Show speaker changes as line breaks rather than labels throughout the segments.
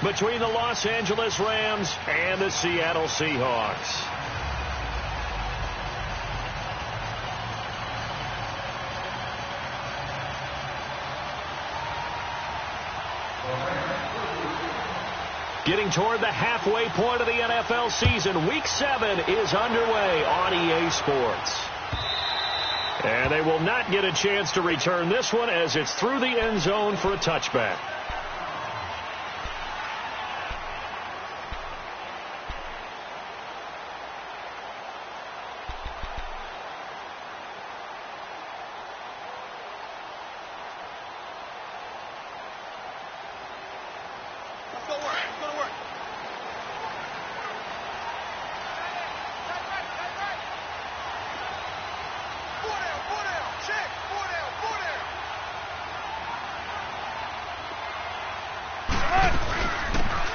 between the Los Angeles Rams and the Seattle Seahawks. Getting toward the halfway point of the NFL season, Week 7 is underway on EA Sports. And they will not get a chance to return this one as it's through the end zone for a touchback.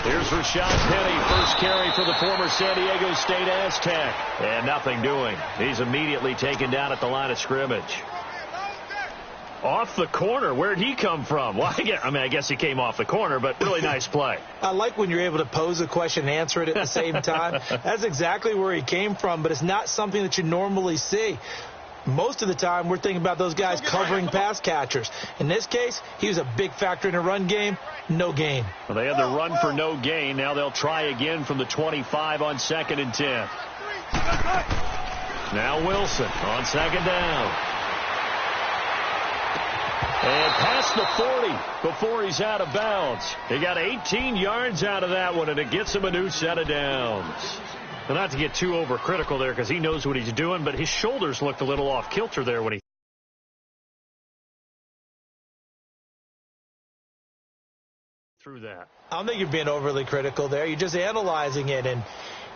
Here's Rashad Penny, first carry for the former San Diego State Aztec. And nothing doing. He's immediately taken down at the line of scrimmage. Off the corner. Where'd he come from? Well, I guess he came off the corner, but really nice play.
I like when you're able to pose a question and answer it at the same time. That's exactly where he came from, but it's not something that you normally see. Most of the time, we're thinking about those guys covering pass catchers. In this case, he was a big factor in the run game. No gain.
Well, they had the run for no gain. Now they'll try again from the 25 on 2nd and 10. Now Wilson on 2nd down. And past the 40 before he's out of bounds. He got 18 yards out of that one, and it gets him a new set of downs. Well, not to get too overcritical there because he knows what he's doing, but his shoulders looked a little off kilter there when he threw that.
I don't think you're being overly critical there. You're just analyzing it, and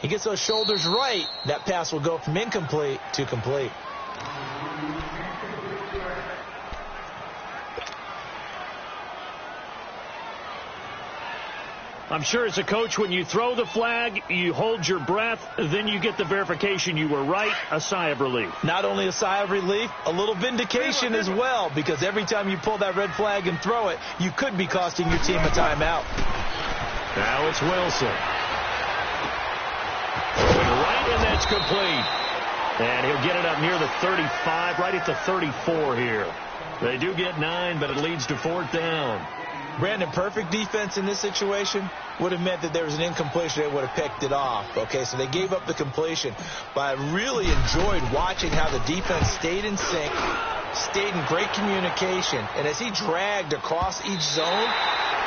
he gets those shoulders right. That pass will go from incomplete to complete.
I'm sure as a coach, when you throw the flag, you hold your breath, then you get the verification you were right, a sigh of relief.
Not only a sigh of relief, a little vindication as well, because every time you pull that red flag and throw it, you could be costing your team a timeout.
Now it's Wilson. Right, and that's complete. And he'll get it up near the 35, right at the 34 here. They do get 9, but it leads to 4th down.
Brandon, perfect defense in this situation would have meant that there was an incompletion. They would have picked it off. Okay, so they gave up the completion. But I really enjoyed watching how the defense stayed in sync, stayed in great communication. And as he dragged across each zone,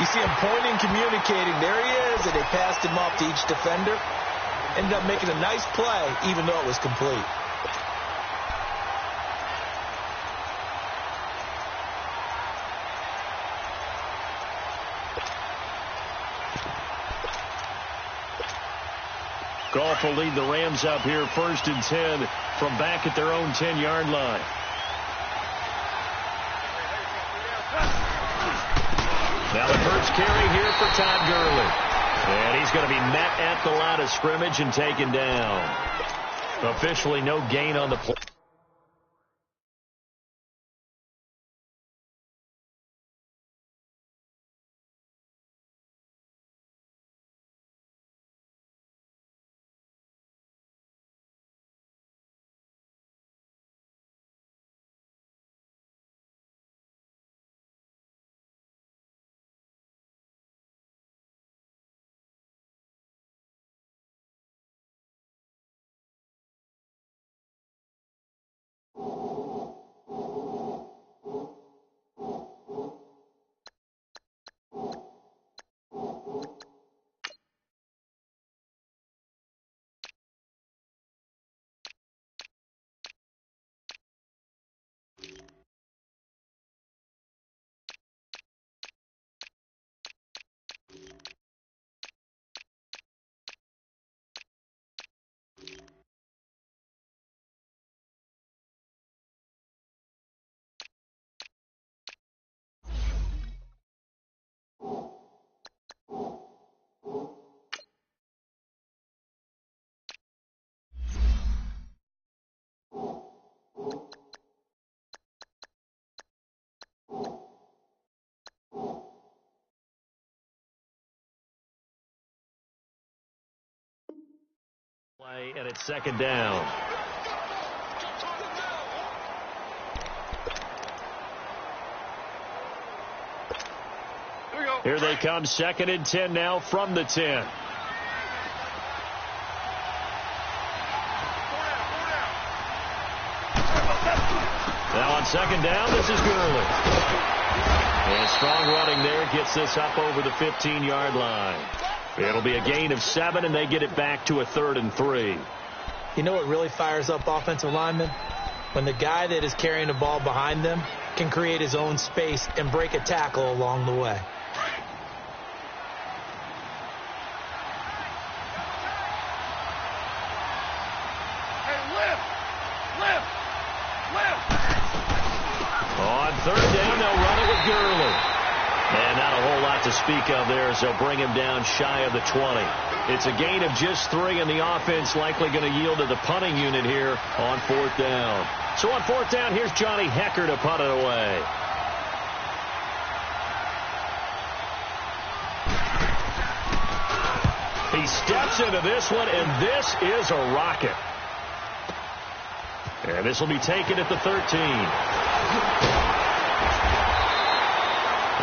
you see him pointing, communicating. There he is, and they passed him off to each defender. Ended up making a nice play, even though it was complete.
Goff will lead the Rams up here 1st and 10 from back at their own 10-yard line. Now the first carry here for Todd Gurley. And he's going to be met at the line of scrimmage and taken down. Officially no gain on the play. Play, and it's second down. Here they come, 2nd and 10 now from the 10. Now on 2nd down, this is Gurley. And strong running there gets this up over the 15-yard line. It'll be a gain of 7, and they get it back to a 3rd and 3.
You know what really fires up offensive linemen? When the guy that is carrying the ball behind them can create his own space and break a tackle along the way.
On 3rd down, they'll run it with Gurley. And not a whole lot to speak of there as they'll bring him down shy of the 20. It's a gain of just 3, and the offense likely going to yield to the punting unit here on 4th down. So on 4th down, here's Johnny Hecker to punt it away. He steps into this one, and this is a rocket. And this will be taken at the 13.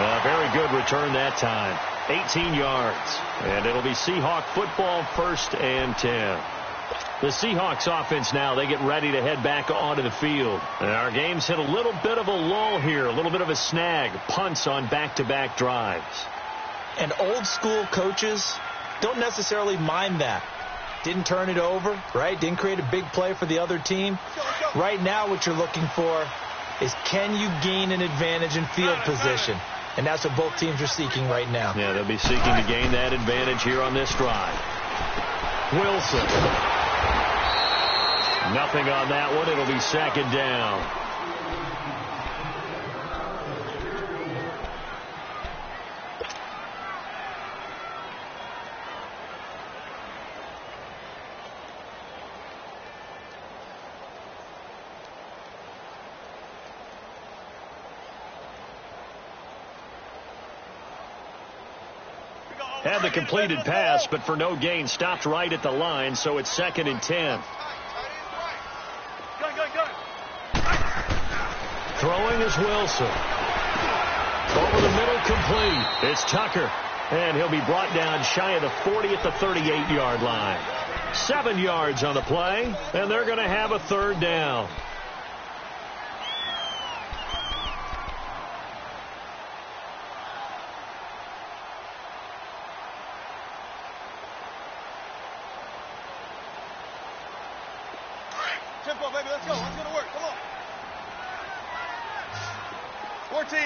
A very good return that time. 18 yards. And it'll be Seahawk football, 1st and 10. The Seahawks offense now, they get ready to head back onto the field. And our game's hit a little bit of a lull here, a little bit of a snag. Punts on back-to-back drives.
And old school coaches don't necessarily mind that. Didn't turn it over, right? Didn't create a big play for the other team. Right now what you're looking for is, can you gain an advantage in field position? And that's what both teams are seeking right now.
Yeah, they'll be seeking to gain that advantage here on this drive. Wilson. Nothing on that one. It'll be 2nd down. Had the completed pass, but for no gain, stopped right at the line, so it's 2nd and 10. Throwing is Wilson. Over the middle, complete. It's Tucker, and he'll be brought down shy of the 40 at the 38-yard line. 7 yards on the play, and they're going to have a 3rd down.
Tempo, baby, let's go. Let's go to work. Come on. 14.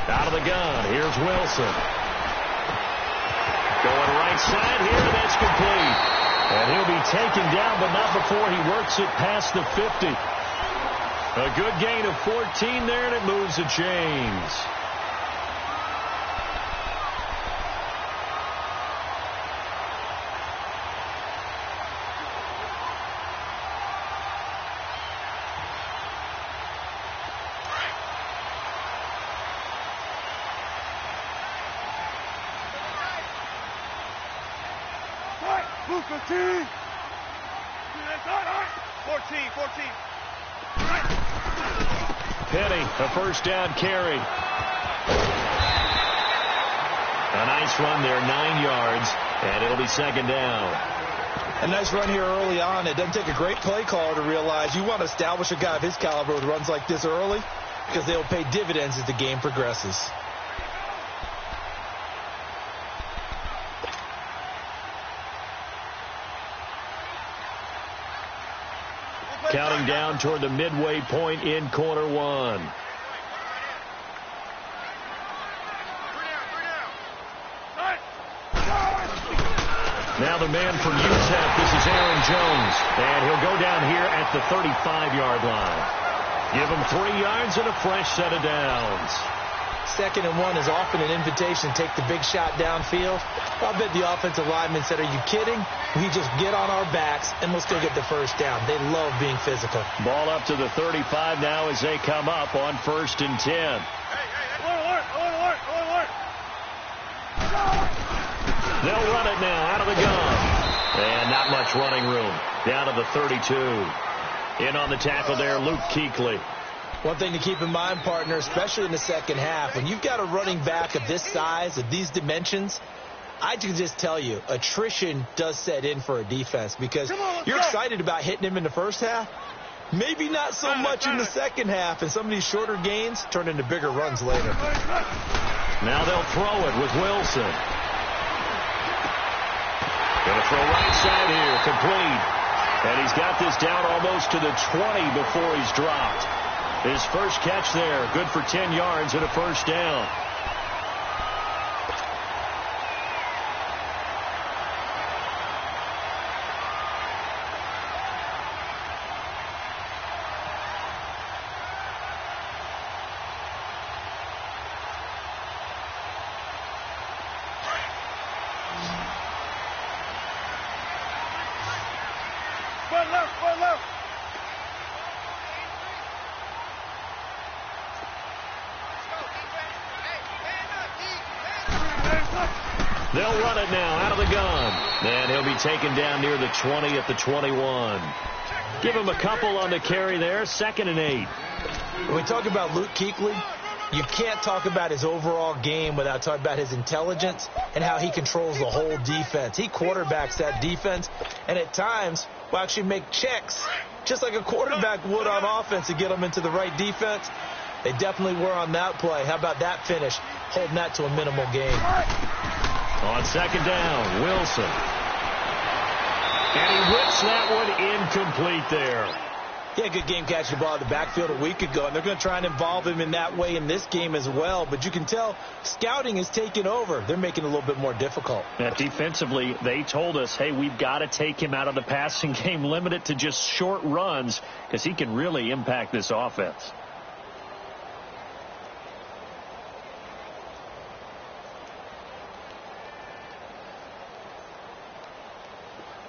Out of the gun. Here's Wilson. Going right side here. That's complete. And he'll be taken down, but not before he works it past the 50. A good gain of 14 there, and it moves the chains.
Move 15. 14.
Penny, a 1st down carry. A nice run there, 9 yards, and it'll be 2nd down.
A nice run here early on. It doesn't take a great play caller to realize you want to establish a guy of his caliber with runs like this early, because they'll pay dividends as the game progresses.
Counting down toward the midway point in quarter 1. Now the man from UTEP, this is Aaron Jones, and he'll go down here at the 35-yard line. Give him 3 yards and a fresh set of downs.
2nd and 1 is often an invitation to take the big shot downfield. I bet the offensive lineman said, are you kidding? We just get on our backs and let's go get the 1st down. They love being physical.
Ball up to the 35 now as they come up on 1st and 10. They'll run it now out of the gun. And not much running room. Down to the 32. In on the tackle there, Luke Kuechly.
One thing to keep in mind, partner, especially in the second half, when you've got a running back of this size, of these dimensions, I can just tell you, attrition does set in for a defense because you're excited about hitting him in the first half. Maybe not so much in the second half, and some of these shorter gains turn into bigger runs later.
Now they'll throw it with Wilson. Going to throw right side here, complete. And he's got this down almost to the 20 before he's dropped. His first catch there, good for 10 yards and a first down. They'll run it now out of the gun. And he'll be taken down near the 20 at the 21. Give him a couple on the carry there. 2nd and 8.
When we talk about Luke Kuechly, you can't talk about his overall game without talking about his intelligence and how he controls the whole defense. He quarterbacks that defense, and at times will actually make checks, just like a quarterback would on offense to get them into the right defense. They definitely were on that play. How about that finish, holding that to a minimal gain.
On 2nd down, Wilson. And he whips that one incomplete there.
He had a good game catching the ball in the backfield a week ago, and they're going to try and involve him in that way in this game as well. But you can tell scouting is taking over. They're making it a little bit more difficult.
Now, defensively, they told us, hey, we've got to take him out of the passing game, limit it to just short runs, because he can really impact this offense.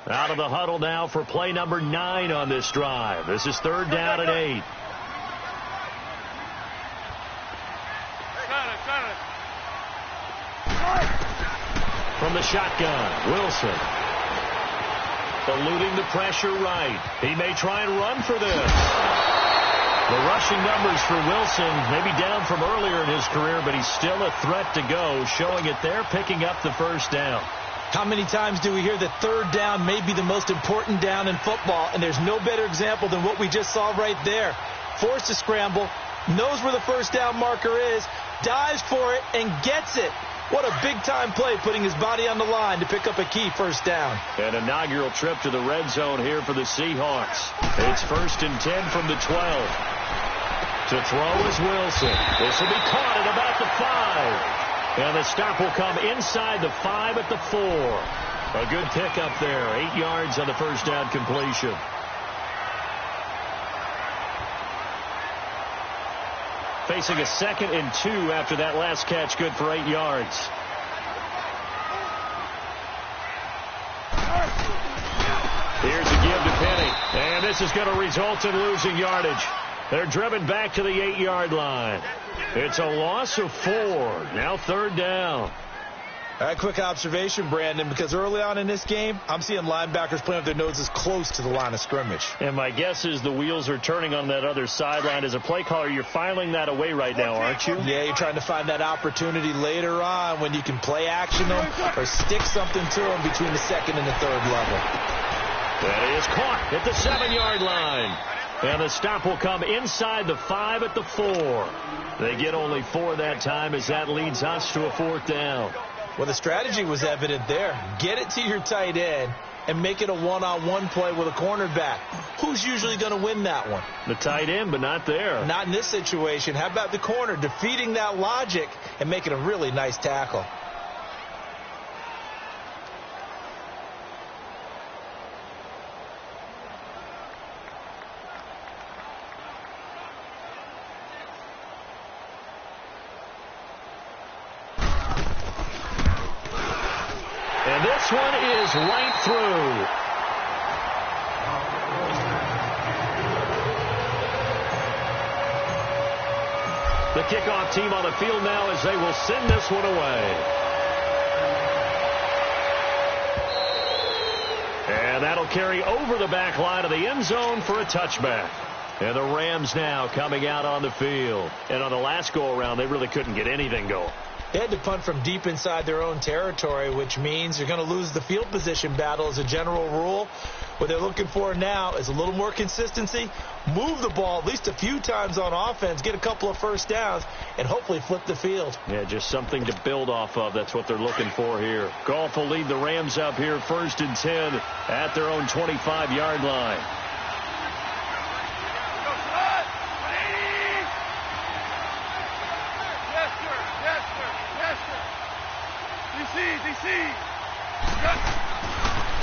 Out of the huddle now for play number 9 on this drive. This is 3rd down and 8. From the shotgun, Wilson. Eluding the pressure right. He may try and run for this. The rushing numbers for Wilson maybe down from earlier in his career, but he's still a threat to go, showing it there, picking up the first down.
How many times do we hear that 3rd down may be the most important down in football, and there's no better example than what we just saw right there. Forced to scramble, knows where the first down marker is, dives for it, and gets it. What a big-time play, putting his body on the line to pick up a key first down.
An inaugural trip to the red zone here for the Seahawks. It's 1st and 10 from the 12. To throw is Wilson. This will be caught at about the 5. And the stop will come inside the 5 at the 4. A good pickup there. 8 yards on the first down completion. Facing a 2nd and 2 after that last catch. Good for 8 yards. Here's a give to Penny. And this is going to result in losing yardage. They're driven back to the 8-yard line. It's a loss of 4. Now 3rd down.
All right, quick observation, Brandon, because early on in this game, I'm seeing linebackers playing with their noses close to the line of scrimmage.
And my guess is the wheels are turning on that other sideline. As a play caller, you're filing that away right now, aren't you?
Yeah, you're trying to find that opportunity later on when you can play action them or stick something to them between the 2nd and the 3rd level.
That is caught at the 7-yard line. And the stop will come inside the 5 at the 4. They get only 4 that time as that leads us to a 4th down.
Well, the strategy was evident there. Get it to your tight end and make it a one-on-one play with a cornerback. Who's usually going to win that one?
The tight end, but not there.
Not in this situation. How about the corner defeating that logic and making a really nice tackle?
And this one is right through. The kickoff team on the field now as they will send this one away. And that'll carry over the back line of the end zone for a touchback. And the Rams now coming out on the field. And on the last go-around, they really couldn't get anything going.
They had to punt from deep inside their own territory, which means you're going to lose the field position battle as a general rule. What they're looking for now is a little more consistency, move the ball at least a few times on offense, get a couple of first downs, and hopefully flip the field.
Yeah, just something to build off of. That's what they're looking for here. Goff will lead the Rams up here 1st and 10 at their own 25-yard line.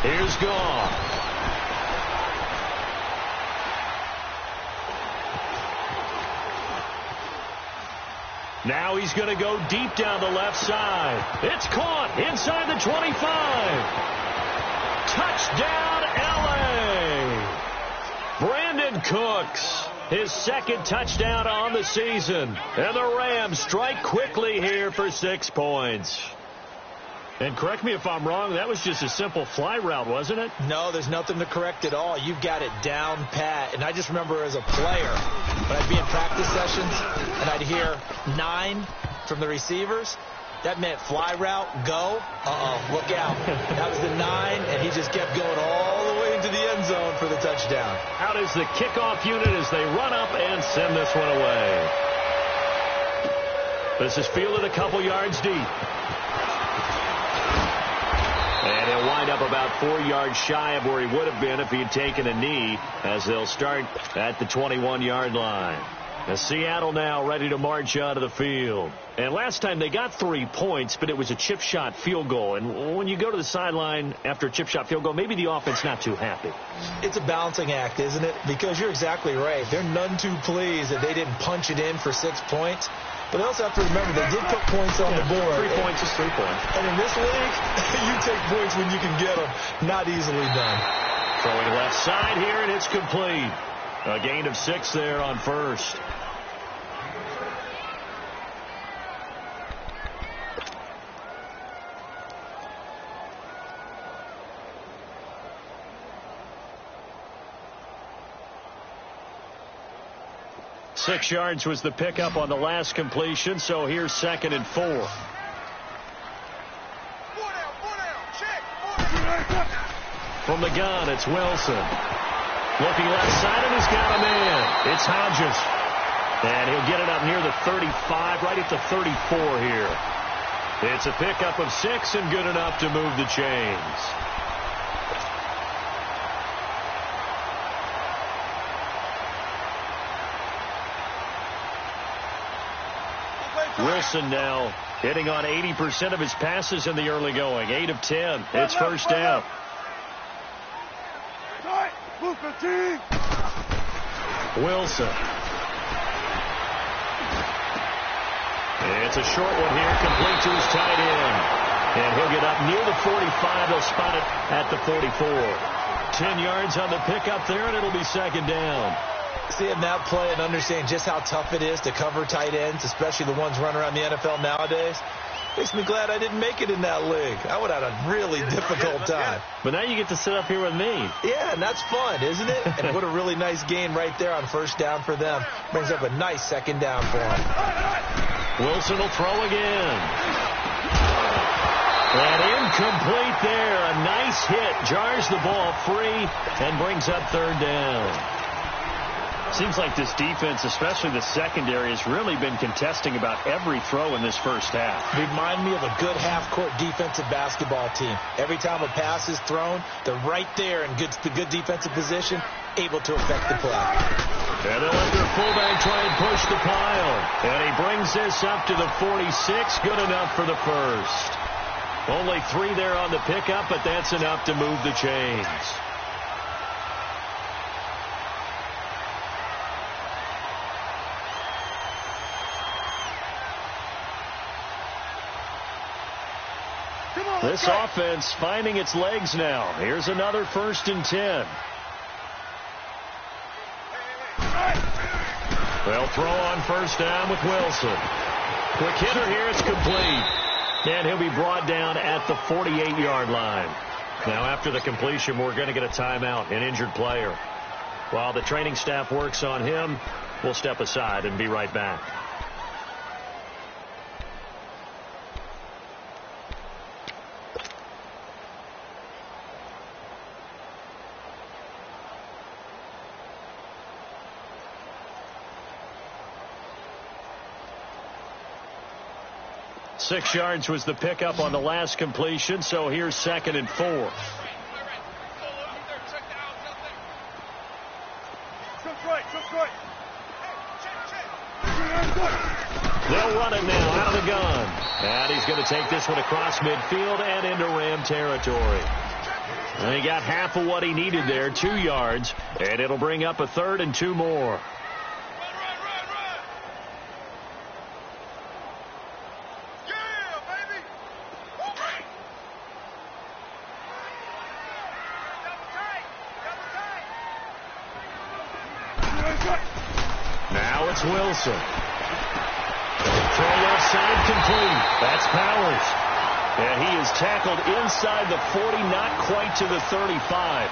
Here's Goff. Now he's going to go deep down the left side. It's caught inside the 25. Touchdown, L.A. Brandon Cooks, his 2nd touchdown on the season. And the Rams strike quickly here for 6 points. And correct me if I'm wrong, that was just a simple fly route, wasn't it?
No, there's nothing to correct at all. You've got it down pat. And I just remember as a player, when I'd be in practice sessions and I'd hear 9 from the receivers, that meant fly route, go. Look out. That was the 9, and he just kept going all the way into the end zone for the touchdown.
Out is the kickoff unit as they run up and send this one away. This is fielded a couple yards deep. And he'll wind up about 4 yards shy of where he would have been if he had taken a knee, as they'll start at the 21-yard line. As Seattle now ready to march out of the field. And last time they got 3 points, but it was a chip shot field goal. And when you go to the sideline after a chip shot field goal, maybe the offense not too happy.
It's a balancing act, isn't it? Because you're exactly right. They're none too pleased that they didn't punch it in for 6 points. But they also have to remember they did put points on the board.
3 points is 3 points.
And in this league, you take points when you can get them. Not easily done.
Throwing left side here, and it's complete. A gain of 6 there on first. Six yards was the pickup on the last completion, so here's 2nd and 4. From the gun, it's Wilson. Looking left side, and he's got a man. It's Hodges. And he'll get it up near the 35, right at the 34 here. It's a pickup of 6 and good enough to move the chains. Wilson now hitting on 80% of his passes in the early going. 8 of 10. It's first down. Wilson. It's a short one here, complete to his tight end. And he'll get up near the 45. They'll spot it at the 44. 10 yards on the pickup there, and it'll be 2nd down.
Seeing that play and understanding just how tough it is to cover tight ends, especially the ones running around the NFL nowadays, makes me glad I didn't make it in that league. I would have had a really difficult time.
But now you get to sit up here with me.
Yeah, and that's fun, isn't it? And what a really nice gain right there on first down for them. Brings up a nice 2nd down for them.
Wilson will throw again. And incomplete there. A nice hit. Jars the ball free and brings up 3rd down. Seems like this defense, especially the secondary, has really been contesting about every throw in this first half.
Remind me of a good half-court defensive basketball team. Every time a pass is thrown, they're right there in good defensive position, able to affect the play.
And they'll let their fullback try and push the pile. And he brings this up to the 46. Good enough for the first. Only 3 there on the pickup, but that's enough to move the chains. This offense finding its legs now. Here's another 1st and 10. They'll throw on first down with Wilson. Quick hitter here. It's complete. And he'll be brought down at the 48-yard line. Now, after the completion, we're going to get a timeout, an injured player. While the training staff works on him, we'll step aside and be right back. Six yards was the pickup on the last completion, so here's 2nd and 4.
They'll
run it now out of the gun. And he's going to take this one across midfield and into Ram territory. And he got half of what he needed there, 2 yards, and it'll bring up a 3rd and 2 more. Now it's Wilson. Throw left side complete. That's Powers. And he is tackled inside the 40, not quite to the 35.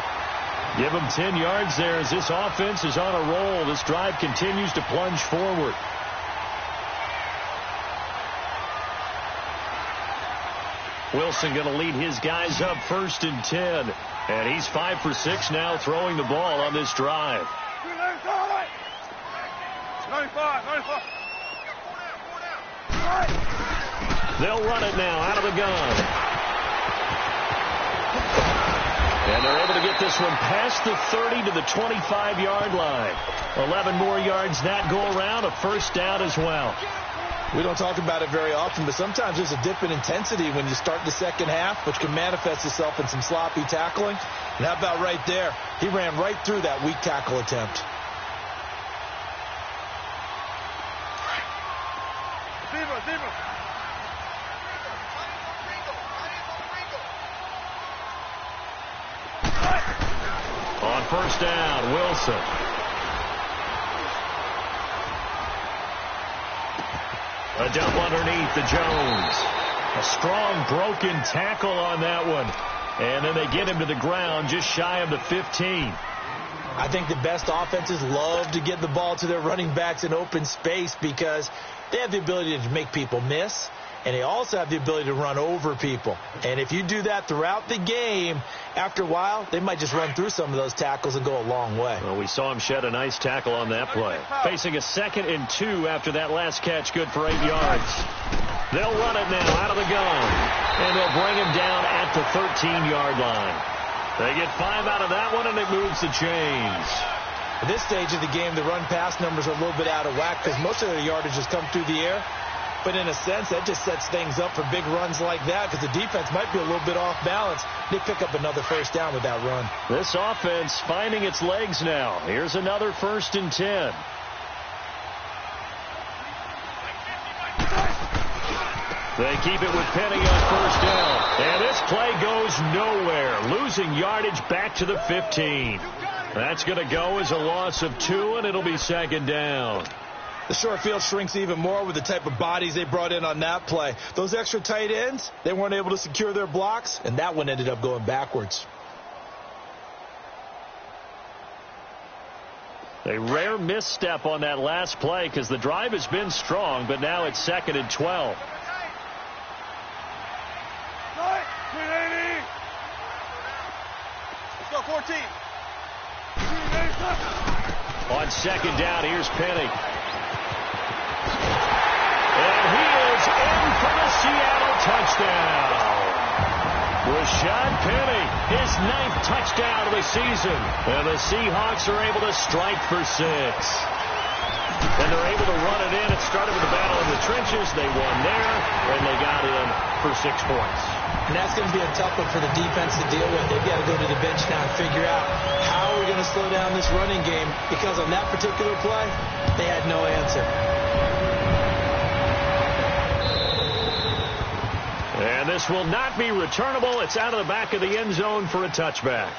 Give him 10 yards there as this offense is on a roll. This drive continues to plunge forward. Wilson going to lead his guys up 1st and 10. And he's 5 for 6 now throwing the ball on this drive.
95.
They'll run it now out of the gun. And they're able to get this one past the 30 to the 25-yard line. 11 more yards that go around, a 1st down as well.
We don't talk about it very often, but sometimes there's a dip in intensity when you start the second half, which can manifest itself in some sloppy tackling. And how about right there? He ran right through that weak tackle attempt.
On 1st down, Wilson. A dump underneath to Jones. A strong broken tackle on that one. And then they get him to the ground just shy of the 15.
I think the best offenses love to get the ball to their running backs in open space because they have the ability to make people miss, and they also have the ability to run over people. And if you do that throughout the game, after a while, they might just run through some of those tackles and go a long way.
Well, we saw him shed a nice tackle on that play. Facing a 2nd and 2 after that last catch, good for 8 yards. They'll run it now out of the gun, and they'll bring him down at the 13-yard line. They get 5 out of that one, and it moves the chains.
At this stage of the game, the run-pass numbers are a little bit out of whack because most of their yardage has come through the air. But in a sense, that just sets things up for big runs like that because the defense might be a little bit off balance. They pick up another 1st down with that run.
This offense finding its legs now. Here's another 1st and 10. They keep it with Penny on 1st down. And this play goes nowhere. Losing yardage back to the 15. That's going to go as a loss of 2, and it'll be 2nd down.
The short field shrinks even more with the type of bodies they brought in on that play. Those extra tight ends, they weren't able to secure their blocks, and that one ended up going backwards.
A rare misstep on that last play because the drive has been strong, but now it's 2nd and 12.
Let's go, 14.
On 2nd down, here's Penny. And he is in for the Seattle touchdown. Rashad Penny, his 9th touchdown of the season. And the Seahawks are able to strike for 6. And they're able to run it in. It started with a battle in the trenches. They won there, and they got in for 6 points.
And that's going to be a tough one for the defense to deal with. They've got to go to the bench now and figure out how we're going to slow down this running game because on that particular play, they had no answer.
And this will not be returnable. It's out of the back of the end zone for a touchback.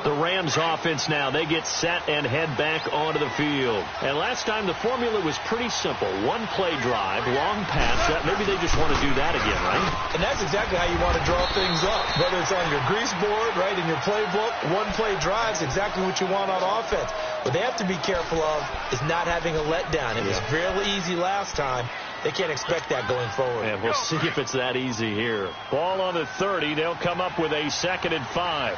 The Rams offense now, they get set and head back onto the field. And last time the formula was pretty simple. One play drive, long pass. Maybe they just want to do that again, right?
And that's exactly how you want to draw things up. Whether it's on your grease board, right, in your playbook, one play drives exactly what you want on offense. What they have to be careful of is not having a letdown. It was fairly easy last time. They can't expect that going forward.
And we'll see if it's that easy here. Ball on the 30. They'll come up with a 2nd and 5.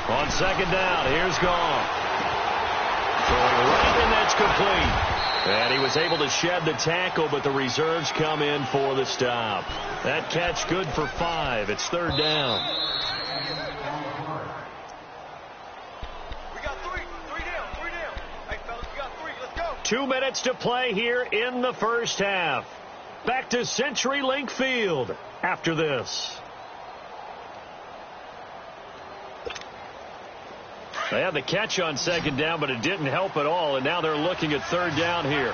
On 2nd down, here's Gone. Throwing right, and that's complete. And he was able to shed the tackle, but the reserves come in for the stop. That catch good for 5. It's 3rd down.
We got 3 down. Hey, fellas, we got 3. Let's go.
2 minutes to play here in the first half. Back to CenturyLink Field after this. They had the catch on 2nd down, but it didn't help at all, and now they're looking at 3rd down here.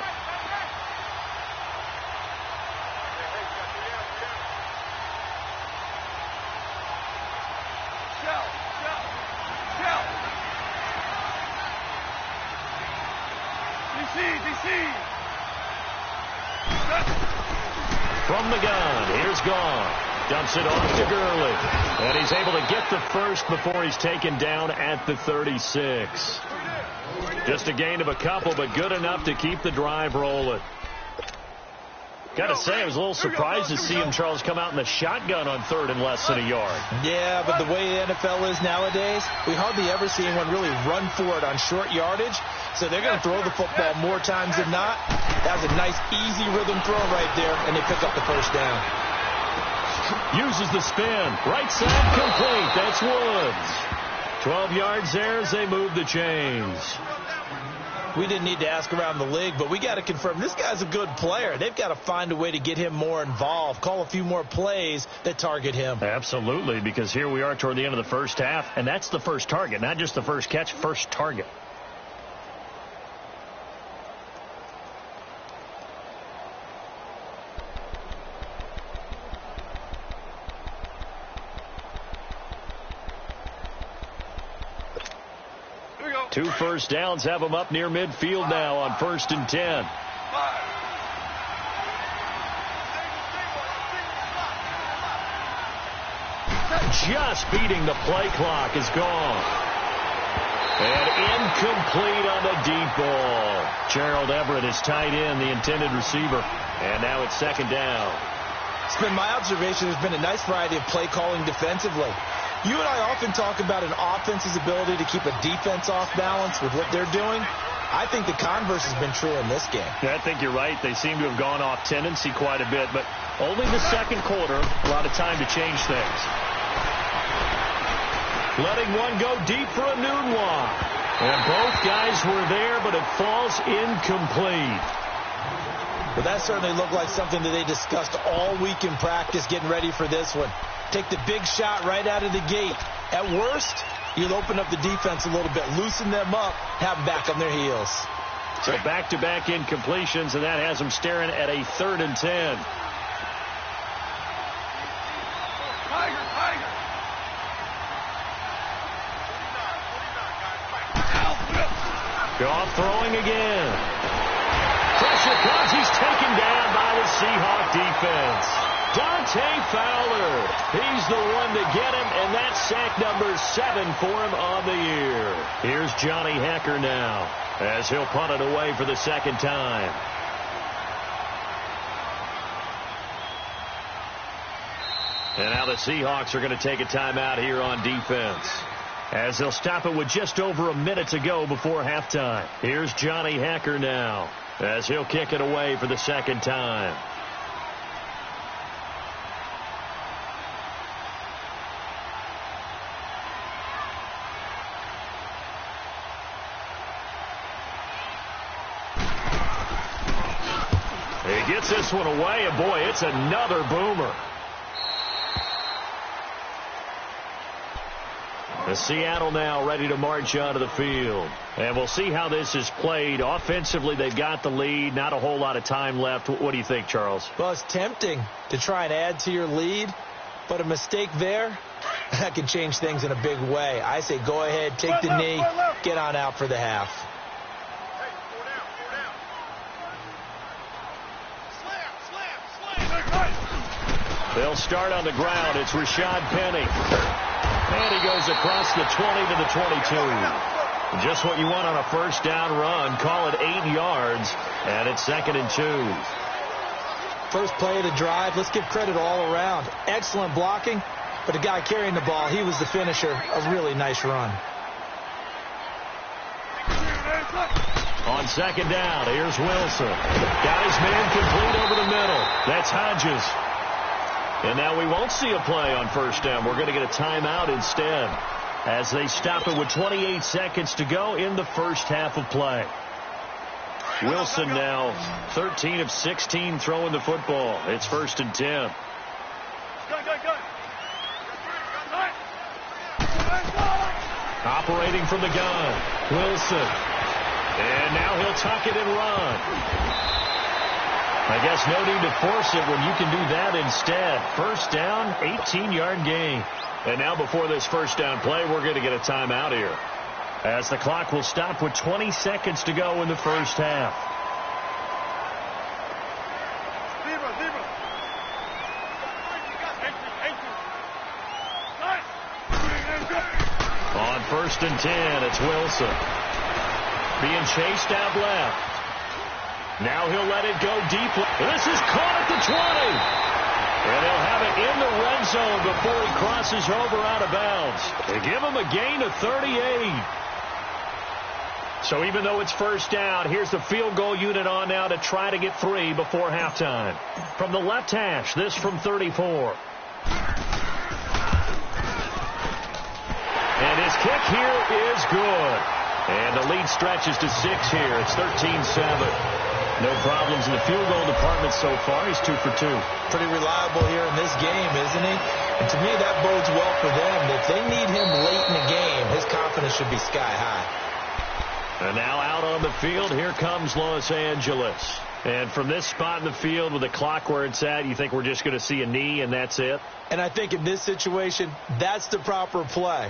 From the gun, here's Gone. Dumps it off to Gurley. And he's able to get the first before he's taken down at the 36. Just a gain of a couple, but good enough to keep the drive rolling. Got to say, I was a little surprised to see him, Charles, come out in the shotgun on 3rd and less than a yard.
Yeah, but the way the NFL is nowadays, we hardly ever see anyone really run for it on short yardage. So they're going to throw the football more times than not. That was a nice, easy rhythm throw right there, and they pick up the first down.
Uses the spin. Right side complete. That's Woods. 12 yards there as they move the chains.
We didn't need to ask around the league, but we got to confirm this guy's a good player. They've got to find a way to get him more involved, call a few more plays that target him.
Absolutely, because here we are toward the end of the first half, and that's the first target, not just the first catch, first target. Two first downs have them up near midfield now on 1st and 10. Just beating the play clock is gone. And incomplete on the deep ball. Gerald Everett is tight end, the intended receiver. And now it's 2nd down.
It's been my observation there's been a nice variety of play calling defensively. You and I often talk about an offense's ability to keep a defense off balance with what they're doing. I think the converse has been true in this game.
Yeah, I think you're right. They seem to have gone off tendency quite a bit, but only the 2nd quarter, a lot of time to change things. Letting one go deep for a noon walk. And both guys were there, but it falls incomplete.
Well, that certainly looked like something that they discussed all week in practice getting ready for this one. Take the big shot right out of the gate. At worst, you'll open up the defense a little bit, loosen them up, have them back on their heels.
So back-to-back incompletions, and that has them staring at a 3rd and 10. Goff throwing again. Pressure comes. He's taken down by the Seahawk defense. Dante Fowler. He's the one to get him, and that's sack number 7 for him on the year. Here's Johnny Hekker now as he'll punt it away for the 2nd time. And now the Seahawks are going to take a timeout here on defense, as they'll stop it with just over a minute to go before halftime. Here's Johnny Hekker now as he'll kick it away for the 2nd time. He gets this one away, and boy, it's another boomer. Seattle now ready to march onto the field. And we'll see how this is played. Offensively, they've got the lead. Not a whole lot of time left. What do you think, Charles?
Well, it's tempting to try and add to your lead, but a mistake there, that can change things in a big way. I say go ahead, take the knee, get on out for the half.
They'll start on the ground. It's Rashad Penny. And he goes across the 20 to the 22. Just what you want on a first down run. Call it 8 yards. And it's 2nd and 2.
First play of the drive. Let's give credit all around. Excellent blocking. But the guy carrying the ball, he was the finisher. A really nice run.
On 2nd down, here's Wilson. Got his man complete over the middle. That's Hodges. And now we won't see a play on first down. We're going to get a timeout instead as they stop it with 28 seconds to go in the first half of play. Wilson now 13 of 16 throwing the football. It's 1st and 10. Operating from the gun, Wilson. And now he'll tuck it and run. I guess no need to force it when you can do that instead. First down, 18-yard gain. And now before this first down play, we're going to get a timeout here, as the clock will stop with 20 seconds to go in the first half. On 1st and 10, it's Wilson. Being chased out left. Now he'll let it go deep. This is caught at the 20. And he'll have it in the red zone before he crosses over out of bounds. They give him a gain of 38. So even though it's first down, here's the field goal unit on now to try to get 3 before halftime. From the left hash, this from 34. And his kick here is good. And the lead stretches to 6 here. It's 13-7. No problems in the field goal department so far. He's 2 for 2.
Pretty reliable here in this game, isn't he? And to me, that bodes well for them. If they need him late in the game, his confidence should be sky high.
And now out on the field, here comes Los Angeles. And from this spot in the field with the clock where it's at, you think we're just going to see a knee and that's it?
And I think in this situation, that's the proper play.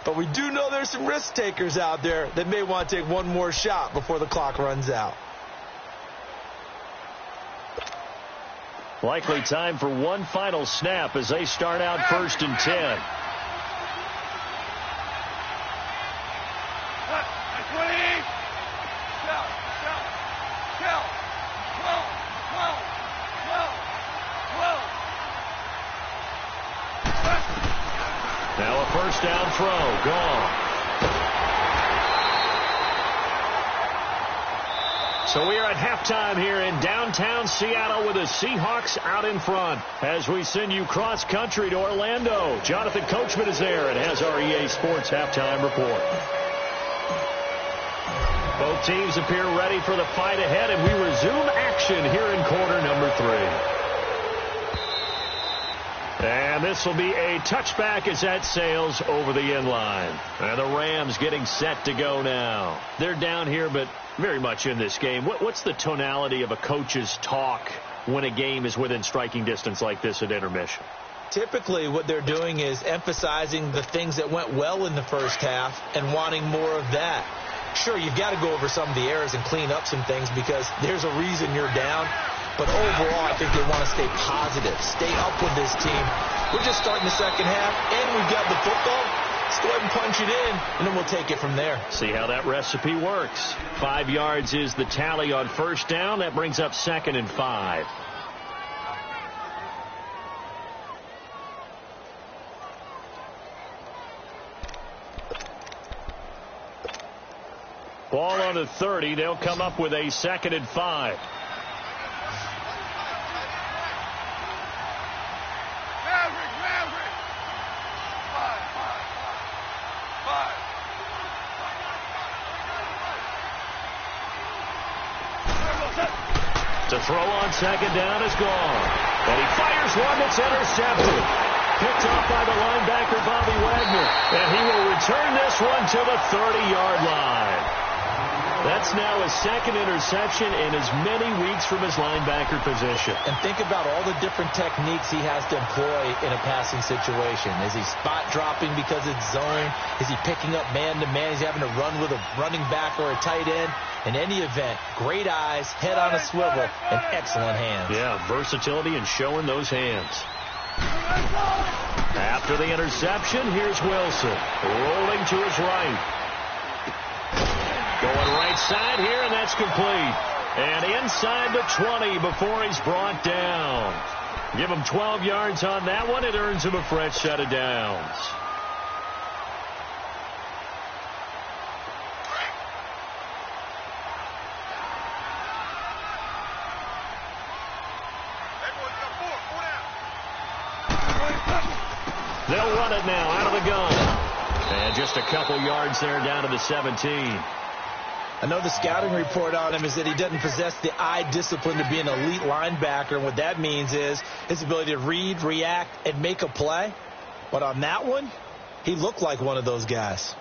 But we do know there's some risk takers out there that may want to take one more shot before the clock runs out.
Likely time for one final snap as they start out 1st and 10. Now a first down throw, gone. So we are at halftime here in downtown Seattle with the Seahawks out in front. As we send you cross-country to Orlando, Jonathan Coachman is there and has our EA Sports halftime report. Both teams appear ready for the fight ahead, and we resume action here in quarter number 3. And this will be a touchback as that sails over the end line. And the Rams getting set to go now. They're down here, but very much in this game. What's the tonality of a coach's talk when a game is within striking distance like this at intermission?
Typically, what they're doing is emphasizing the things that went well in the first half and wanting more of that. Sure, you've got to go over some of the errors and clean up some things because there's a reason you're down. But overall, I think they want to stay positive, stay up with this team. We're just starting the second half, and we've got the football. Let's go ahead and punch it in, and then we'll take it from there.
See how that recipe works. 5 yards is the tally on first down. That brings up 2nd and 5. Ball on the 30. They'll come up with a 2nd and 5. To throw on 2nd down is gone. And he fires one that's intercepted. Picked off by the linebacker, Bobby Wagner. And he will return this one to the 30-yard line. That's now his second interception in as many weeks from his linebacker position.
And think about all the different techniques he has to employ in a passing situation. Is he spot dropping because it's zone? Is he picking up man-to-man? Is he having to run with a running back or a tight end? In any event, great eyes, head on a swivel, and excellent hands.
Yeah, versatility and showing those hands. After the interception, here's Wilson. Rolling to his right. Going right side here, and that's complete. And inside the 20 before he's brought down. Give him 12 yards on that one. It earns him a fresh set of downs. They'll run it now out of the gun. And just a couple yards there down to the 17.
I know the scouting report on him is that he doesn't possess the eye discipline to be an elite linebacker. And what that means is his ability to read, react, and make a play. But on that one, he looked like one of those guys.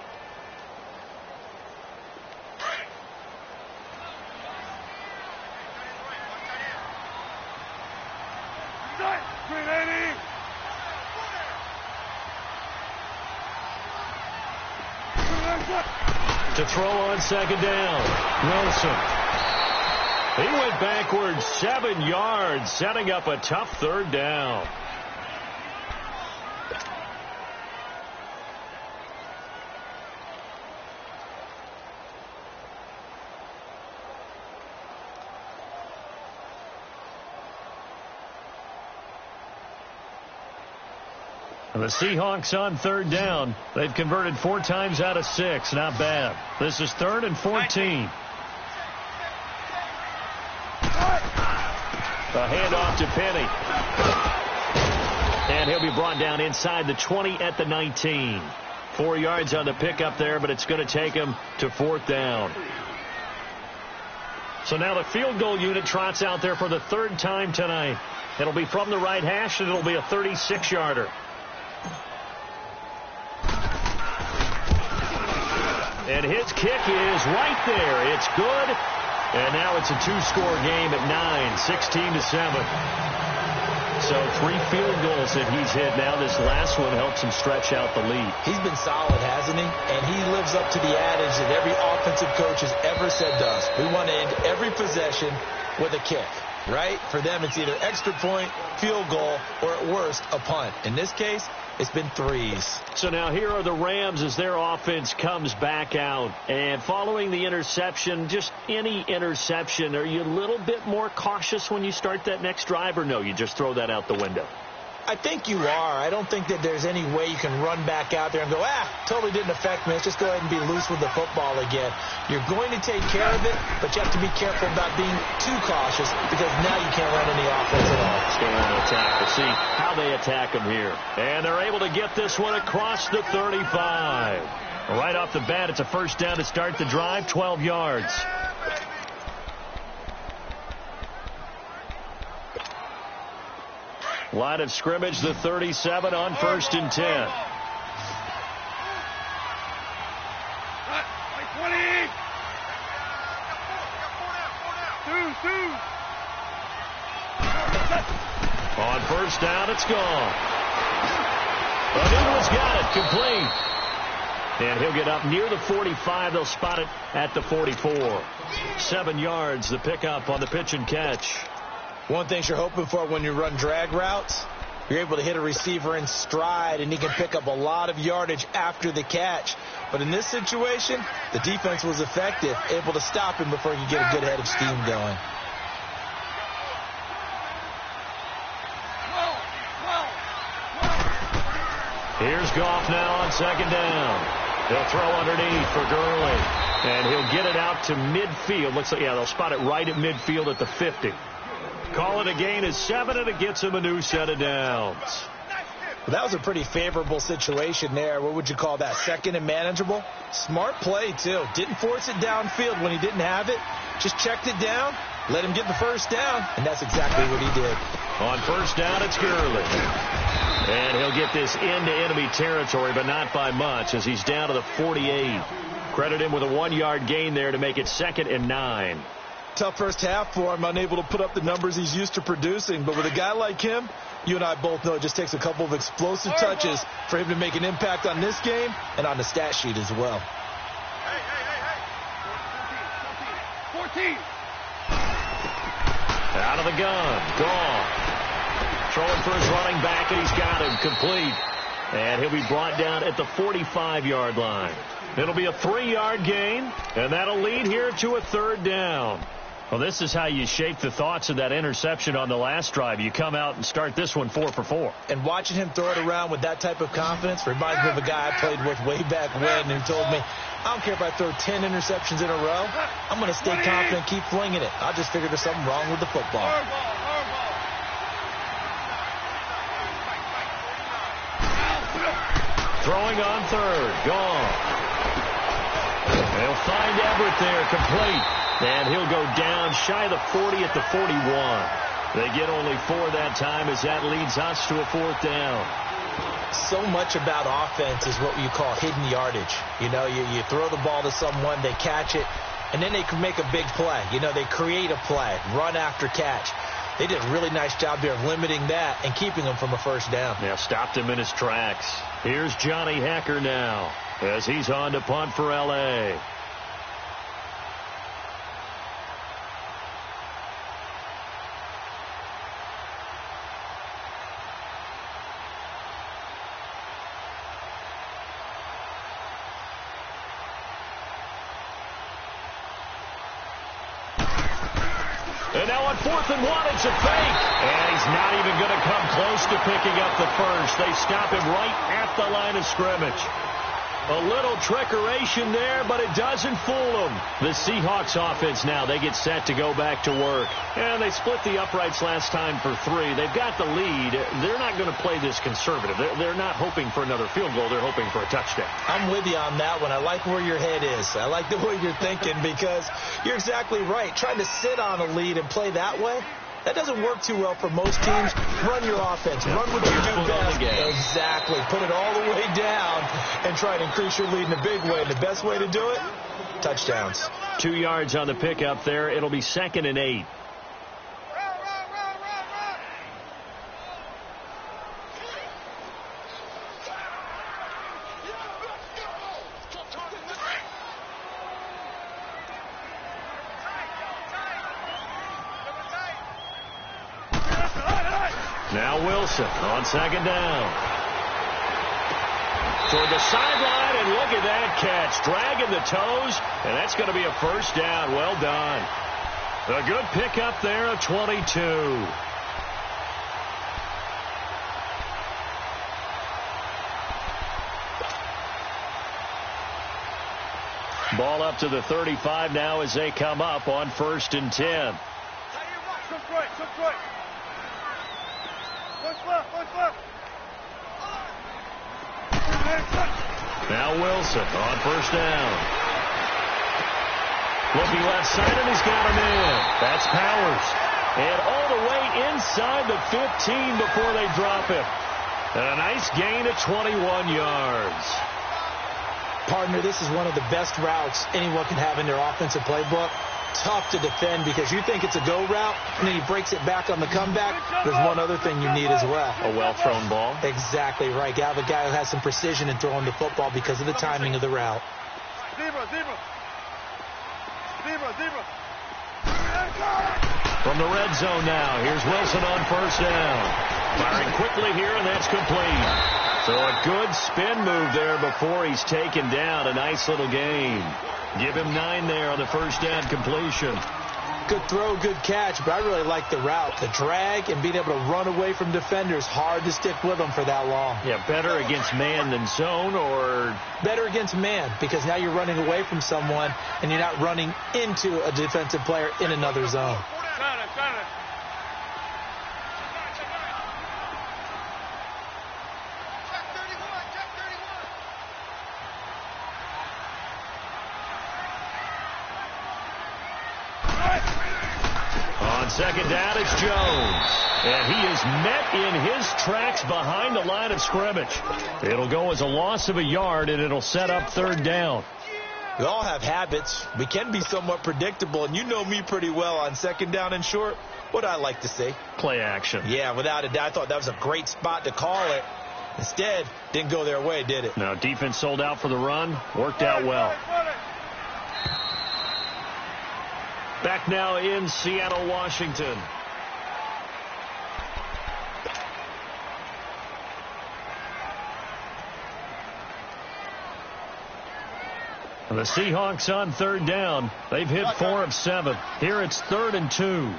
To throw on second down, Wilson. He went backwards 7 yards, setting up a tough third down. And the Seahawks on third down. They've converted 4 times out of 6. Not bad. This is 3rd and 14. A handoff to Penny. And he'll be brought down inside the 20 at the 19. 4 yards on the pickup there, but it's going to take him to 4th down. So now the field goal unit trots out there for the 3rd time tonight. It'll be from the right hash, and it'll be a 36-yarder. And his kick is right there. It's good. And now it's a 2-score game at 9, 16-7. So 3 field goals that he's hit now. This last one helps him stretch out the lead.
He's been solid, hasn't he? And he lives up to the adage that every offensive coach has ever said to us. We want to end every possession with a kick, right? For them, it's either extra point, field goal, or at worst, a punt. In this case, it's been 3s.
So now here are the Rams as their offense comes back out. And following the interception, just any interception, are you a little bit more cautious when you start that next drive, or no, you just throw that out the window?
I think you are. I don't think that there's any way you can run back out there and go, totally didn't affect me. Let's just go ahead and be loose with the football again. You're going to take care of it, but you have to be careful about being too cautious because now you can't run any offense at all.
Stay on the attack. We'll see how they attack him here. And they're able to get this one across the 35. Right off the bat, it's a first down to start the drive, 12 yards. Line of scrimmage, the 37 on 1st and 10. On 1st down, it's gone. Anuno's got it, complete. And he'll get up near the 45. They'll spot it at the 44. 7 yards, the pickup on the pitch and catch.
One thing you're hoping for when you run drag routes, you're able to hit a receiver in stride, and he can pick up a lot of yardage after the catch. But in this situation, the defense was effective, able to stop him before he could get a good head of steam going.
Here's Goff now on 2nd down. They'll throw underneath for Gurley, and he'll get it out to midfield. Looks like, they'll spot it right at midfield at the 50. Call it a gain of 7, and it gets him a new set of downs.
Well, that was a pretty favorable situation there. What would you call that? 2nd and manageable? Smart play, too. Didn't force it downfield when he didn't have it. Just checked it down, let him get the first down, and that's exactly what he did.
On 1st down, it's Gurley. And he'll get this into enemy territory, but not by much, as he's down to the 48. Credit him with a 1-yard gain there to make it 2nd and 9.
Tough first half for him, unable to put up the numbers he's used to producing. But with a guy like him, you and I both know it just takes a couple of explosive touches for him to make an impact on this game and on the stat sheet as well.
Hey. 14.
Out of the gun. Gone. Throwing for his running back, and he's got him complete. And he'll be brought down at the 45-yard line. It'll be a 3-yard gain, and that'll lead here to a 3rd down. Well, this is how you shape the thoughts of that interception on the last drive. You come out and start this one 4 for 4.
And watching him throw it around with that type of confidence reminds me of a guy I played with way back when who told me, I don't care if I throw 10 interceptions in a row. I'm going to stay confident, keep flinging it. I just figured there's something wrong with the football.
Throwing on 3rd. Gone. They'll find Everett there, complete. And he'll go down shy of the 40 at the 41. They get only 4 that time, as that leads us to a 4th down.
So much about offense is what you call hidden yardage. You know, you throw the ball to someone, they catch it, and then they can make a big play. You know, they create a play, run after catch. They did a really nice job there of limiting that and keeping him from a 1st down.
Yeah, stopped him in his tracks. Here's Johnny Hacker now, as he's on to punt for L.A. And now on 4th and 1, it's a fake. And he's not even going to come close to picking up the first. They stop him right at the line of scrimmage. A little trickeration there, but it doesn't fool them. The Seahawks offense now, they get set to go back to work. And they split the uprights last time for 3. They've got the lead. They're not going to play this conservative. They're not hoping for another field goal. They're hoping for a touchdown.
I'm with you on that one. I like where your head is. I like the way you're thinking, because you're exactly right. Trying to sit on a lead and play that way, that doesn't work too well for most teams. Run your offense. Run what you do best. Exactly. Put it all the way down and try to increase your lead in a big way. And the best way to do it, touchdowns.
2 yards on the pickup there. It'll be 2nd and 8. Now Wilson on 2nd down. Toward the sideline, and look at that catch. Dragging the toes, and that's going to be a 1st down. Well done. A good pickup there of 22. Ball up to the 35 now as they come up on 1st and 10. Now Wilson on 1st down. Looking left side, and he's got him in. That's Powers. And all the way inside the 15 before they drop him. And a nice gain of 21 yards.
Partner, this is one of the best routes anyone can have in their offensive playbook. Tough to defend because you think it's a go route, and then he breaks it back on the comeback. There's one other thing you need as well.
A well-thrown ball.
Exactly right. You have a guy who has some precision in throwing the football because of the timing of the route.
From the red zone now, here's Wilson on 1st down. Firing quickly here, and that's complete. So a good spin move there before he's taken down. A nice little gain. Give him 9 there on the 1st down completion.
Good throw, good catch, but I really like the route. The drag and being able to run away from defenders. Hard to stick with them for that long.
Yeah, better against man than zone, or?
Better against man, because now you're running away from someone and you're not running into a defensive player in another zone. On 2nd down, it's Jones. And he
is met in his tracks behind the line of scrimmage. It'll go as a loss of a yard, and it'll set up third down.
We all have habits. We can be somewhat predictable, and you know me pretty well on second down and short. What I like to say?
Play action.
Yeah, without a doubt. I thought that was a great spot to call it. Instead, didn't go their way, did it?
No, defense sold out for the run. Worked out well. Back now in Seattle, Washington. The Seahawks on third down. They've hit 4 of 7. Here it's 3rd and 2.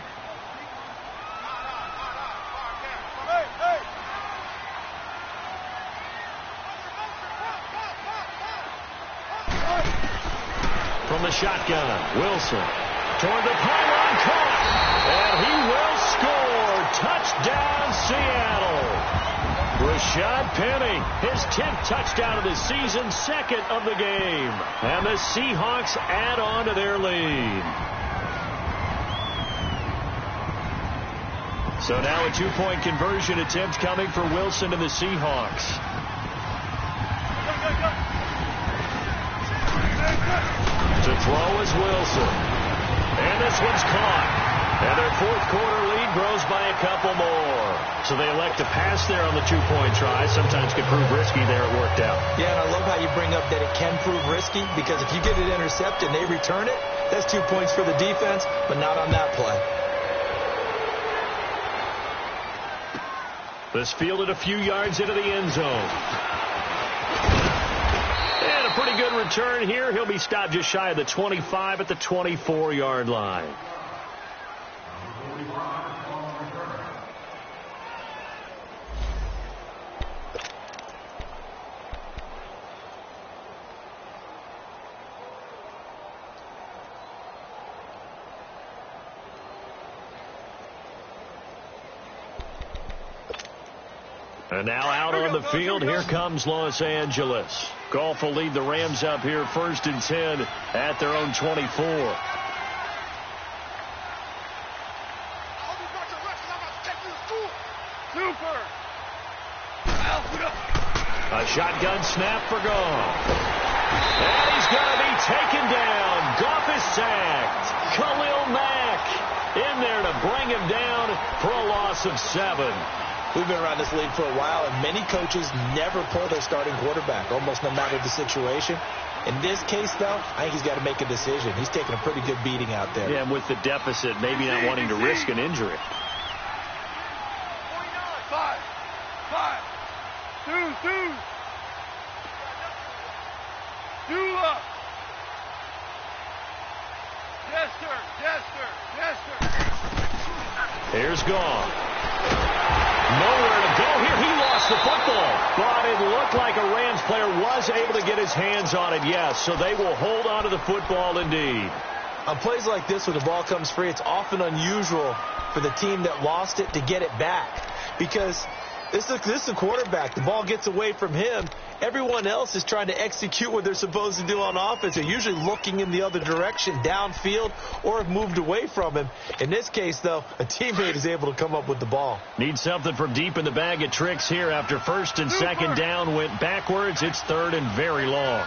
From the shotgun, Wilson toward the pylon, caught, and he will score. Touchdown, Seattle. Rashad Penny, his 10th touchdown of the season, 2nd of the game. And the Seahawks add on to their lead. So now a 2-point conversion attempt coming for Wilson and the Seahawks. To throw is Wilson. And this one's caught. And their 4th quarter lead grows by a couple more. So they elect to pass there on the 2-point try. Sometimes could prove risky there. It worked out.
Yeah, and I love how you bring up that it can prove risky, because if you get it intercepted and they return it, that's 2 points for the defense, but not on that play.
This fielded a few yards into the end zone. And a pretty good return here. He'll be stopped just shy of the 25 at the 24-yard line. And now out on the field, here comes Los Angeles. Goff will lead the Rams up here 1st and 10 at their own 24. A shotgun snap for Goff. And he's going to be taken down. Goff is sacked. Khalil Mack in there to bring him down for a loss of 7.
We've been around this league for a while, and many coaches never pull their starting quarterback, almost no matter the situation. In this case, though, I think he's got to make a decision. He's taking a pretty good beating out there.
Yeah, and with the deficit, maybe not wanting to risk an injury.
5, 2, 2 up. Yes, sir. Yes, sir. Yes, sir.
Here's Goff. Nowhere to go here. He lost the football. But it looked like a Rams player was able to get his hands on it, yes. So they will hold on to the football indeed.
On plays like this, when the ball comes free, it's often unusual for the team that lost it to get it back. Because this is a quarterback. The ball gets away from him. Everyone else is trying to execute what they're supposed to do on offense. They're usually looking in the other direction, downfield, or have moved away from him. In this case, though, a teammate is able to come up with the ball.
Need something from deep in the bag of tricks here. After 1st and 2nd down went backwards, it's 3rd and very long.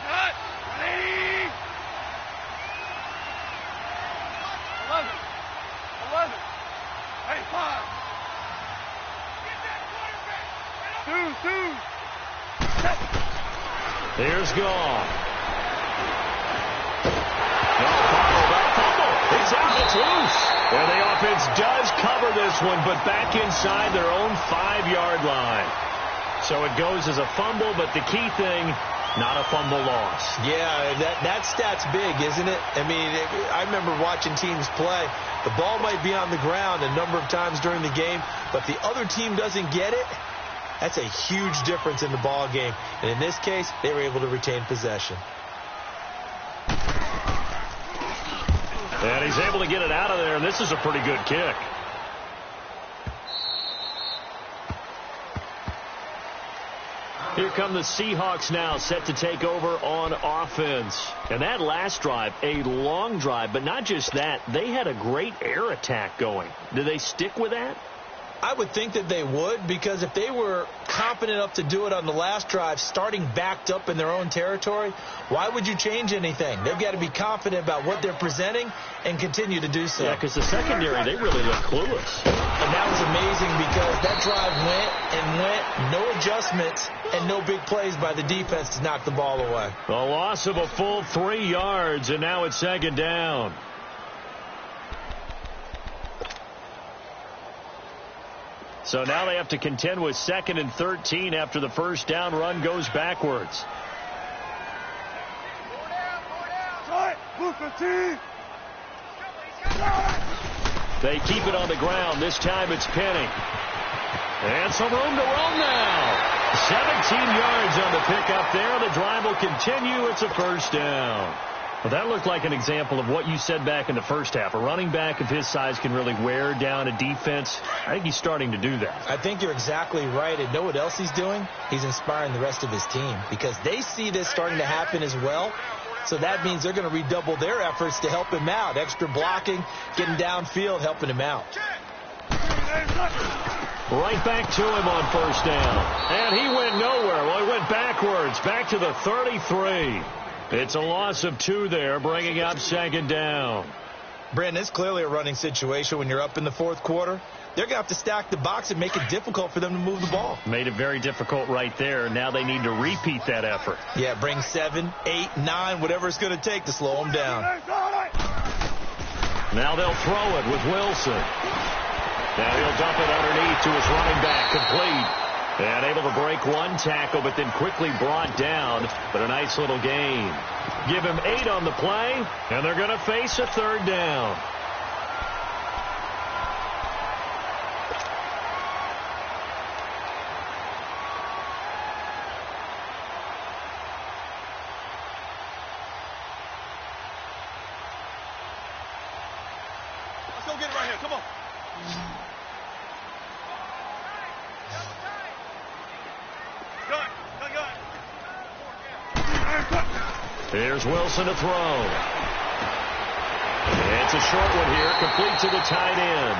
11. Hey, 5. 2.
Here's Goff. It's out. It's loose. And the offense does cover this one, but back inside their own 5-yard line. So it goes as a fumble, but the key thing, not a fumble loss.
Yeah, that stat's big, isn't it? I mean, I remember watching teams play. The ball might be on the ground a number of times during the game, but the other team doesn't get it. That's a huge difference in the ball game. And in this case, they were able to retain possession.
And he's able to get it out of there, and this is a pretty good kick. Here come the Seahawks now, set to take over on offense. And that last drive, a long drive, but not just that. They had a great air attack going. Do they stick with that?
I would think that they would, because if they were confident enough to do it on the last drive, starting backed up in their own territory, why would you change anything? They've got to be confident about what they're presenting and continue to do so.
Yeah, because the secondary, they really look clueless.
And that was amazing because that drive went, no adjustments, and no big plays by the defense to knock the ball away.
A loss of a full 3 yards, and now it's second down. So now they have to contend with 2nd and 13 after the first down run goes backwards. They keep it on the ground. This time it's Penny. And some room to run now. 17 yards on the pickup there. The drive will continue. It's a first down. Well, that looked like an example of what you said back in the first half. A running back of his size can really wear down a defense. I think he's starting to do that.
I think you're exactly right. And know what else he's doing? He's inspiring the rest of his team because they see this starting to happen as well. So that means they're going to redouble their efforts to help him out. Extra blocking, getting downfield, helping him out.
Right back to him on first down. And he went nowhere. Well, he went backwards, back to the 33. It's a loss of 2 there, bringing up second down.
Brandon, it's clearly a running situation when you're up in the fourth quarter. They're going to have to stack the box and make it difficult for them to move the ball.
Made it very difficult right there. Now they need to repeat that effort.
Yeah, bring 7, 8, 9, whatever it's going to take to slow them down.
Now they'll throw it with Wilson. Now he'll dump it underneath to his running back, complete. And able to break one tackle, but then quickly brought down. But a nice little gain. Give him 8 on the play, and they're going to face a third down.
Let's go get it right here. Come on.
Here's Wilson to throw. It's a short one here, complete to the tight end.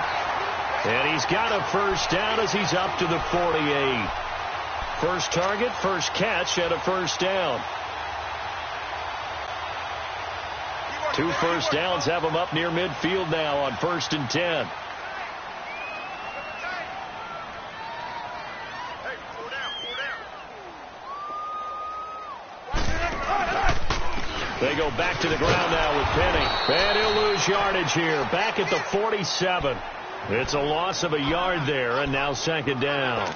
And he's got a first down as he's up to the 48. First target, first catch, and a first down. 2 first downs have him up near midfield now on 1st and 10. They go back to the ground now with Penny. And he'll lose yardage here. Back at the 47. It's a loss of a yard there, and now second down.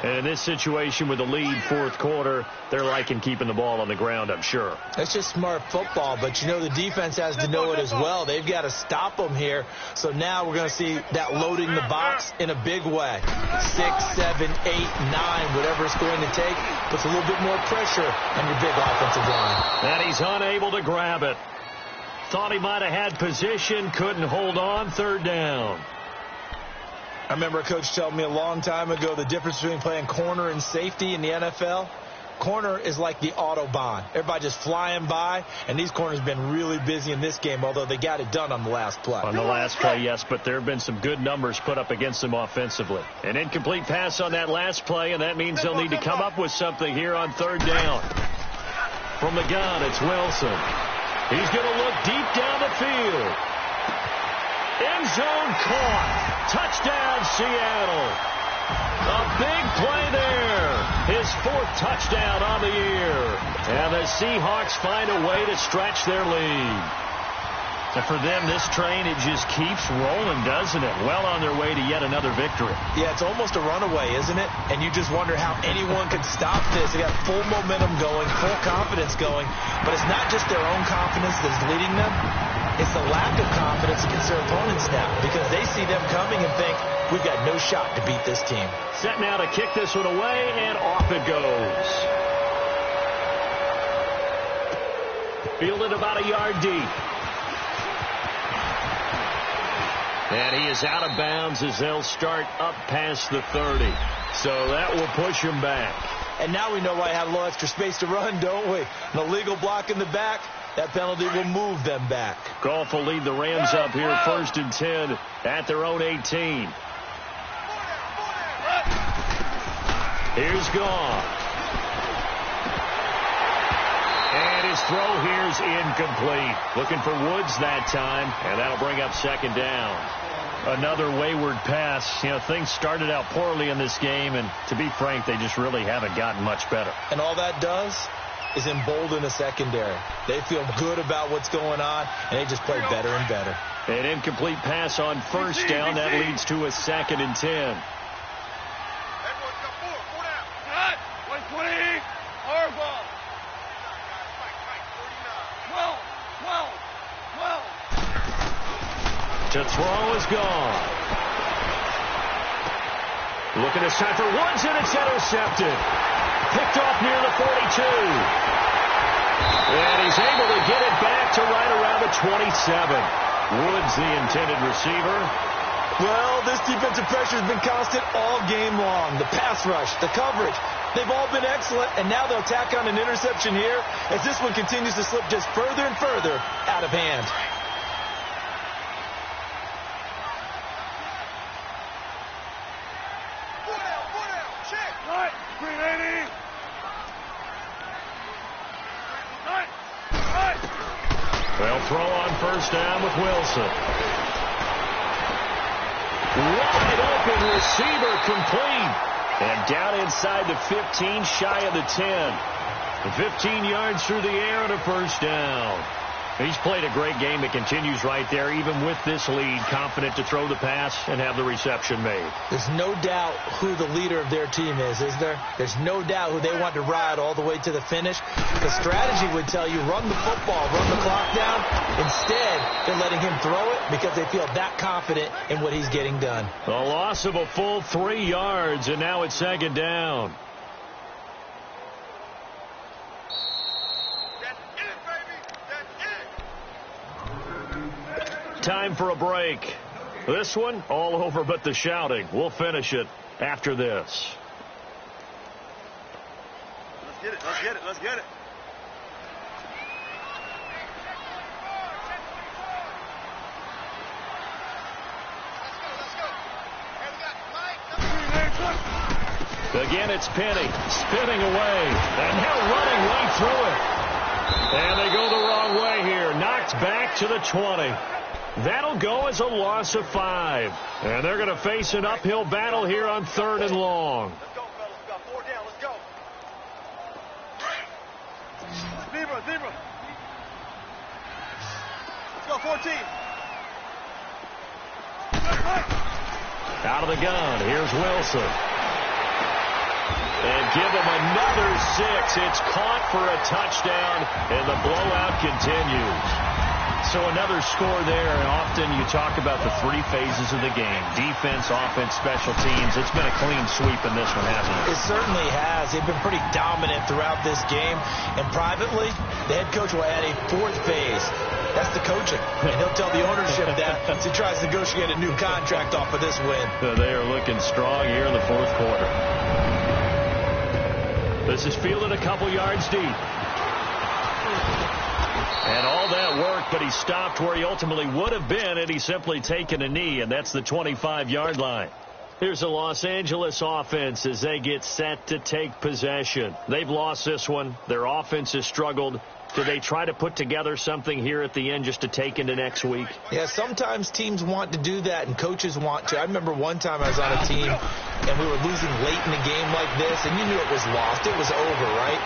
And in this situation with the lead, fourth quarter, they're liking keeping the ball on the ground, I'm sure.
That's just smart football, but you know the defense has to know it as well. They've got to stop them here. So now we're going to see that loading the box in a big way. 6, 7, 8, 9, whatever it's going to take, puts a little bit more pressure on your big offensive line.
And he's unable to grab it. Thought he might have had position, couldn't hold on, third down.
I remember a coach telling me a long time ago the difference between playing corner and safety in the NFL. Corner is like the Autobahn. Everybody just flying by, and these corners have been really busy in this game, although they got it done on the last play.
On the last play, yes, but there have been some good numbers put up against them offensively. An incomplete pass on that last play, and that means they'll need to come up with something here on third down. From the gun, it's Wilson. He's going to look deep down the field. End zone caught. Touchdown, Seattle. A big play there. His 4th touchdown on the year. And the Seahawks find a way to stretch their lead. And for them, this train, it just keeps rolling, doesn't it? Well on their way to yet another victory.
Yeah, it's almost a runaway, isn't it? And you just wonder how anyone could stop this. They got full momentum going, full confidence going. But it's not just their own confidence that's leading them. It's the lack of confidence against their opponents now because they see them coming and think, we've got no shot to beat this team.
Set now to kick this one away, and off it goes. Fielded about a yard deep. And he is out of bounds as they'll start up past the 30. So that will push him back.
And now we know why I had a little extra space to run, don't we? An illegal block in the back. That penalty will move them back.
Goff will lead the Rams up here 1st and 10 at their own 18. Here's Goff. And his throw here's incomplete. Looking for Woods that time, and that'll bring up second down. Another wayward pass. You know, things started out poorly in this game, and to be frank, they just really haven't gotten much better.
And all that does is embolden the secondary. They feel good about what's going on, and they just play better and better.
An incomplete pass on first down. That leads to a 2nd and 10. To throw is gone. Looking this time for Woods, and it's intercepted. Picked off near the 42. And he's able to get it back to right around the 27. Woods, the intended receiver.
Well, this defensive pressure has been constant all game long. The pass rush, the coverage, they've all been excellent, and now they'll tack on an interception here as this one continues to slip just further and further out of hand.
They'll throw on first down with Wilson. Wide open receiver complete. And down inside the 15, shy of the 10. 15 yards through the air and a first down. He's played a great game. It continues right there, even with this lead, confident to throw the pass and have the reception made.
There's no doubt who the leader of their team is there? There's no doubt who they want to ride all the way to the finish. The strategy would tell you run the football, run the clock down. Instead, they're letting him throw it because they feel that confident in what he's getting done.
A loss of a full 3 yards, and now it's second down. Time for a break. This one, all over but the shouting. We'll finish it after this.
Let's get it. Let's get it. Let's get it.
Again, it's Penny spinning away, and now running right through it. And they go the wrong way here. Knocked back to the 20. That'll go as a loss of 5. And they're going to face an uphill battle here on 3rd and long.
Let's go, fellas. We got 4 down. Let's go. Zebra. Let's go, 14.
Out of the gun. Here's Wilson. And give him another 6. It's caught for a touchdown, and the blowout continues. So another score there, and often you talk about the 3 phases of the game. Defense, offense, special teams. It's been a clean sweep in this one, hasn't it?
It certainly has. They've been pretty dominant throughout this game. And privately, the head coach will add a 4th phase. That's the coaching. And he'll tell the ownership that as he tries to negotiate a new contract off of this win.
They are looking strong here in the 4th quarter. This is fielded a couple yards deep. And all that work, but he stopped where he ultimately would have been had he simply taken a knee, and that's the 25-yard line. Here's the Los Angeles offense as they get set to take possession. They've lost this one. Their offense has struggled. Do they try to put together something here at the end just to take into next week?
Yeah, sometimes teams want to do that, and coaches want to. I remember one time I was on a team, and we were losing late in a game like this, and you knew it was lost. It was over, right?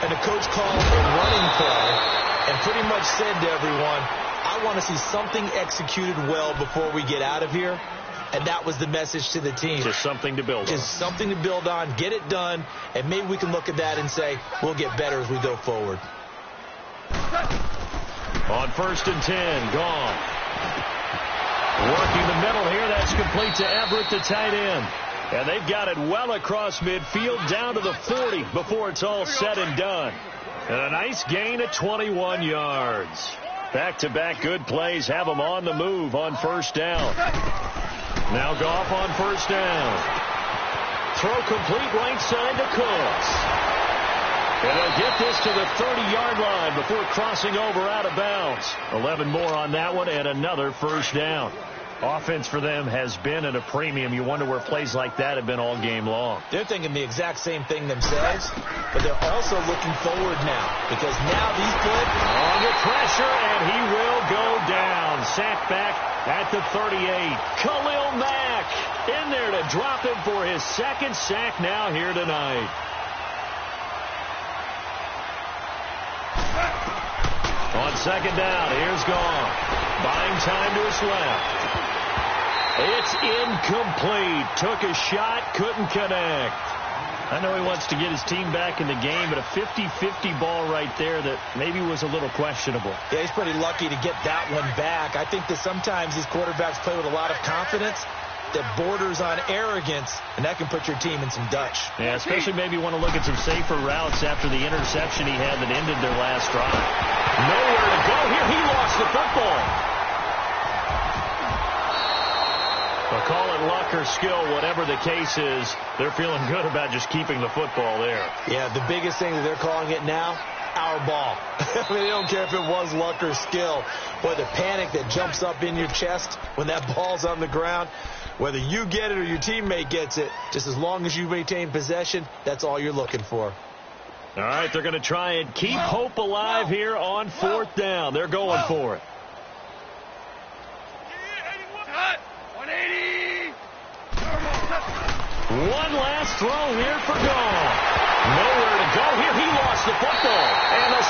And the coach called a running play and pretty much said to everyone, I want to see something executed well before we get out of here. And that was the message to the team.
Just something to build on.
Just something to build on, get it done, and maybe we can look at that and say, we'll get better as we go forward.
On 1st and 10, gone. Working the middle here, that's complete to Everett, the tight end. And they've got it well across midfield down to the 40 before it's all said and done. And a nice gain of 21 yards. Back-to-back good plays have them on the move on first down. Now Goff on first down. Throw complete right side to Cooks. And they'll get this to the 30-yard line before crossing over out of bounds. 11 more on that one and another first down. Offense for them has been at a premium. You wonder where plays like that have been all game long.
They're thinking the exact same thing themselves, but they're also looking forward now because now these plays
under pressure, and he will go down. Sack back at the 38. Khalil Mack in there to drop him for his second sack now here tonight. On second down, here's Gone. Buying time to his left. It's incomplete. Took a shot, couldn't connect. I know he wants to get his team back in the game, but a 50-50 ball right there that maybe was a little questionable.
Yeah, he's pretty lucky to get that one back. I think that sometimes these quarterbacks play with a lot of confidence that borders on arrogance, and that can put your team in some Dutch.
Yeah, especially maybe want to look at some safer routes after the interception he had that ended their last drive. Nowhere to go here. He lost the football. Well, call it luck or skill, whatever the case is, they're feeling good about just keeping the football there.
Yeah, the biggest thing that they're calling it now, our ball. I mean, they don't care if it was luck or skill. Boy, the panic that jumps up in your chest when that ball's on the ground, whether you get it or your teammate gets it, just as long as you maintain possession, that's all you're looking for.
All right, they're going to try and keep hope alive here on fourth down. They're going for it.
180.
One last throw here for Gone. Nowhere to go here. He lost the football. And a